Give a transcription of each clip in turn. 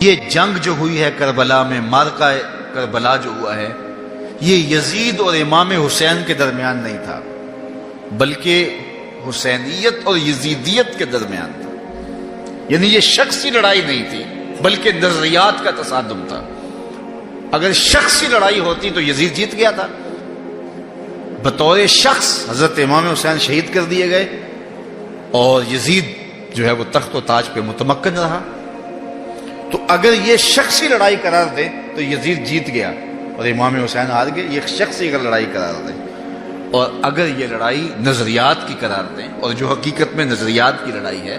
یہ جنگ جو ہوئی ہے کربلا میں، مارکہ کربلا جو ہوا ہے، یہ یزید اور امام حسین کے درمیان نہیں تھا، بلکہ حسینیت اور یزیدیت کے درمیان تھا۔ یعنی یہ شخصی لڑائی نہیں تھی بلکہ نظریات کا تصادم تھا۔ اگر شخصی لڑائی ہوتی تو یزید جیت گیا تھا، بطور شخص حضرت امام حسین شہید کر دیے گئے اور یزید جو ہے وہ تخت و تاج پہ متمکن رہا۔ تو اگر یہ شخصی لڑائی قرار دے تو یزید جیت گیا اور امام حسین ہار گئے، یہ شخصی اگر لڑائی قرار دیں، اور اگر یہ لڑائی نظریات کی قرار دیں، اور جو حقیقت میں نظریات کی لڑائی ہے،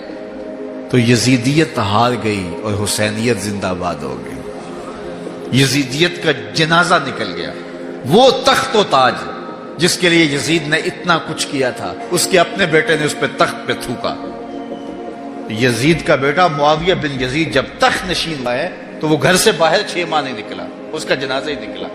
تو یزیدیت ہار گئی اور حسینیت زندہ باد ہو گئی۔ یزیدیت کا جنازہ نکل گیا۔ وہ تخت و تاج جس کے لیے یزید نے اتنا کچھ کیا تھا، اس کے اپنے بیٹے نے اس پہ تخت پہ تھوکا۔ یزید کا بیٹا معاویہ بن یزید جب تخت نشین ہوا ہے تو وہ گھر سے باہر 6 ماہ نہیں نکلا، اس کا جنازہ ہی نکلا۔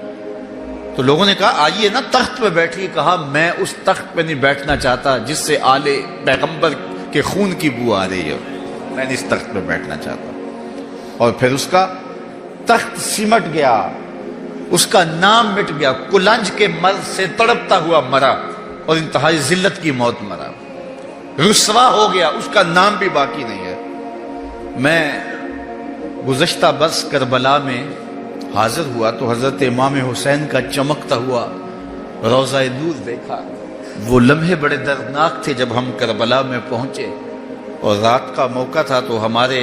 تو لوگوں نے کہا آئیے نا تخت پہ بیٹھیے، کہا میں اس تخت پہ نہیں بیٹھنا چاہتا جس سے آل پیغمبر کے خون کی بو آ رہی ہے، میں نہیں اس تخت پہ بیٹھنا چاہتا۔ اور پھر اس کا تخت سمٹ گیا، اس کا نام مٹ گیا، کلنج کے مرض سے تڑپتا ہوا مرا اور انتہائی ذلت کی موت مرا، رسوا ہو گیا، اس کا نام بھی باقی نہیں ہے۔ میں گزشتہ برس کربلا میں حاضر ہوا تو حضرت امام حسین کا چمکتا ہوا روضہ نور دیکھا۔ وہ لمحے بڑے دردناک تھے جب ہم کربلا میں پہنچے اور رات کا موقع تھا، تو ہمارے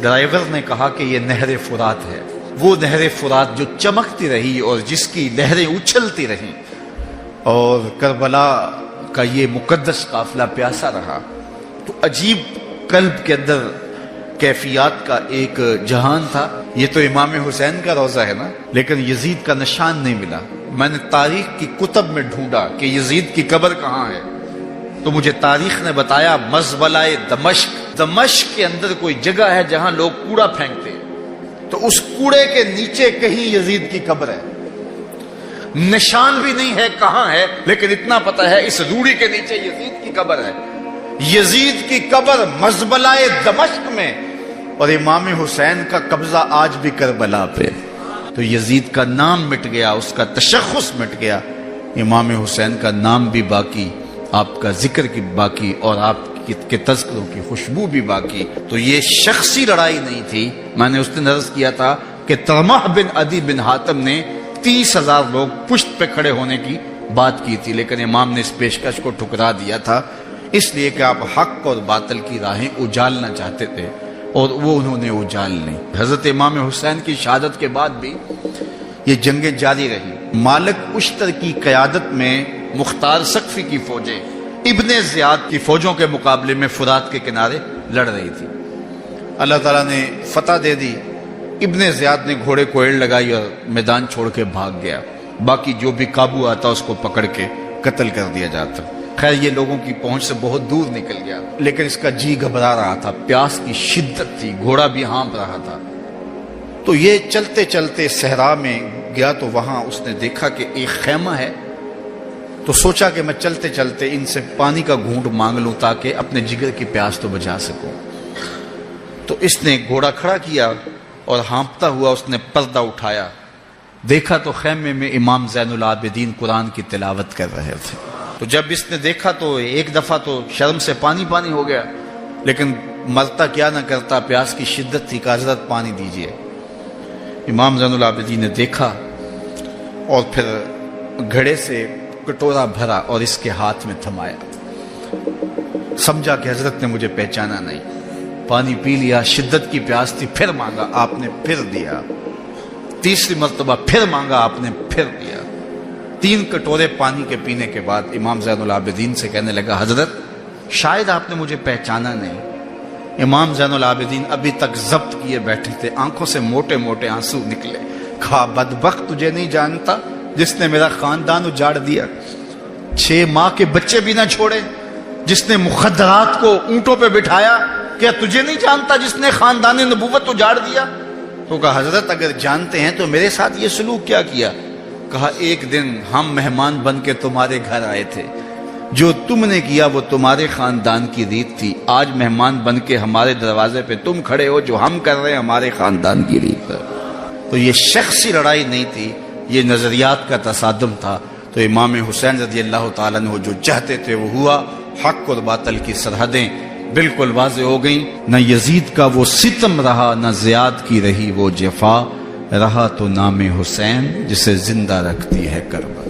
ڈرائیور نے کہا کہ یہ نہر فرات ہے، وہ نہر فرات جو چمکتی رہی اور جس کی لہریں اچھلتی رہیں، اور کربلا کا یہ مقدس قافلہ پیاسا رہا۔ تو عجیب قلب کے اندر کیفیات کا ایک جہان تھا۔ یہ تو امام حسین کا روضہ ہے نا، لیکن یزید کا نشان نہیں ملا۔ میں نے تاریخ کی کتب میں ڈھونڈا کہ یزید کی قبر کہاں ہے، تو مجھے تاریخ نے بتایا مزبلہ دمشق، دمشق کے اندر کوئی جگہ ہے جہاں لوگ کوڑا پھینکتے ہیں، تو اس کوڑے کے نیچے کہیں یزید کی قبر ہے۔ نشان بھی نہیں ہے کہاں ہے، لیکن اتنا پتہ ہے اس روڑی کے نیچے یزید کی قبر ہے۔ یزید کی قبر مزبلہ دمشق میں، اور امام حسین کا قبضہ آج بھی کربلا پہ۔ تو یزید کا نام مٹ گیا، اس کا تشخص مٹ گیا، امام حسین کا نام بھی باقی، آپ کا ذکر کی باقی، اور آپ کے تذکروں کی خوشبو بھی باقی۔ تو یہ شخصی لڑائی نہیں تھی۔ میں نے اس دن عرض کیا تھا کہ طلحہ بن عدی بن حاتم نے 30,000 لوگ پشت پہ کھڑے ہونے کی بات کی تھی، لیکن امام نے اس پیشکش کو ٹھکرا دیا تھا، اس لیے کہ آپ حق اور باطل کی راہیں اجالنا چاہتے تھے، اور وہ انہوں نے اجال لی۔ حضرت امام حسین کی شہادت کے بعد بھی یہ جنگیں جاری رہی۔ مالک اشتر کی قیادت میں مختار سقفی کی فوجیں ابن زیاد کی فوجوں کے مقابلے میں فرات کے کنارے لڑ رہی تھی۔ اللہ تعالیٰ نے فتح دے دی، ابن زیاد نے گھوڑے کو ایڑ لگائی اور میدان چھوڑ کے بھاگ گیا، باقی جو بھی قابو آتا اس کو پکڑ کے قتل کر دیا جاتا۔ خیر یہ لوگوں کی پہنچ سے بہت دور نکل گیا، لیکن اس کا جی گھبرا رہا تھا، پیاس کی شدت تھی، گھوڑا بھی ہانپ رہا تھا۔ تو یہ چلتے چلتے صحرا میں گیا تو وہاں اس نے دیکھا کہ ایک خیمہ ہے، تو سوچا کہ میں چلتے چلتے ان سے پانی کا گھونٹ مانگ لوں تاکہ اپنے جگر کی پیاس تو بجھا سکوں۔ تو اس نے گھوڑا کھڑا کیا اور ہانپتا ہوا اس نے پردہ اٹھایا، دیکھا تو خیمے میں امام زین العابدین قرآن کی تلاوت کر رہے تھے۔ تو جب اس نے دیکھا تو ایک دفعہ تو شرم سے پانی پانی ہو گیا، لیکن مرتا کیا نہ کرتا، پیاس کی شدت تھی، کہ حضرت پانی دیجئے۔ امام زین العابدین نے دیکھا اور پھر گھڑے سے کٹورا بھرا اور اس کے ہاتھ میں تھمایا، سمجھا کہ حضرت نے مجھے پہچانا نہیں، پانی پی لیا، شدت کی پیاس تھی، پھر مانگا، آپ نے پھر دیا، تیسری مرتبہ پھر مانگا، آپ نے پھر دیا۔ 3 کٹورے پانی کے پینے کے بعد امام زین العابدین سے کہنے لگا حضرت شاید آپ نے مجھے پہچانا نہیں۔ امام زین العابدین ابھی تک ضبط کیے بیٹھے تھے، آنکھوں سے موٹے موٹے آنسو نکلے۔ کہا بدبخت تجھے نہیں جانتا جس نے میرا خاندان اجاڑ دیا، 6 ماہ کے بچے بھی نہ چھوڑے، جس نے مخدرات کو اونٹوں پہ بٹھایا، کیا تجھے نہیں جانتا جس نے خاندان نبوت اجاڑ دیا؟ تو کہا حضرت اگر جانتے ہیں تو میرے ساتھ یہ سلوک کیا کیا؟ کہا ایک دن ہم مہمان بن کے تمہارے گھر آئے تھے، جو تم نے کیا وہ تمہارے خاندان کی ریت تھی، آج مہمان بن کے ہمارے دروازے پہ تم کھڑے ہو، جو ہم کر رہے ہیں ہمارے خاندان کی ریت ہے۔ تو یہ شخصی لڑائی نہیں تھی، یہ نظریات کا تصادم تھا۔ تو امام حسین رضی اللہ تعالیٰ عنہ جو چاہتے تھے وہ ہوا، حق اور باطل کی سرحدیں بالکل واضح ہو گئیں، نہ یزید کا وہ ستم رہا، نہ زیاد کی رہی وہ جفا، رہا تو نام حسین جسے زندہ رکھتی ہے کربلا۔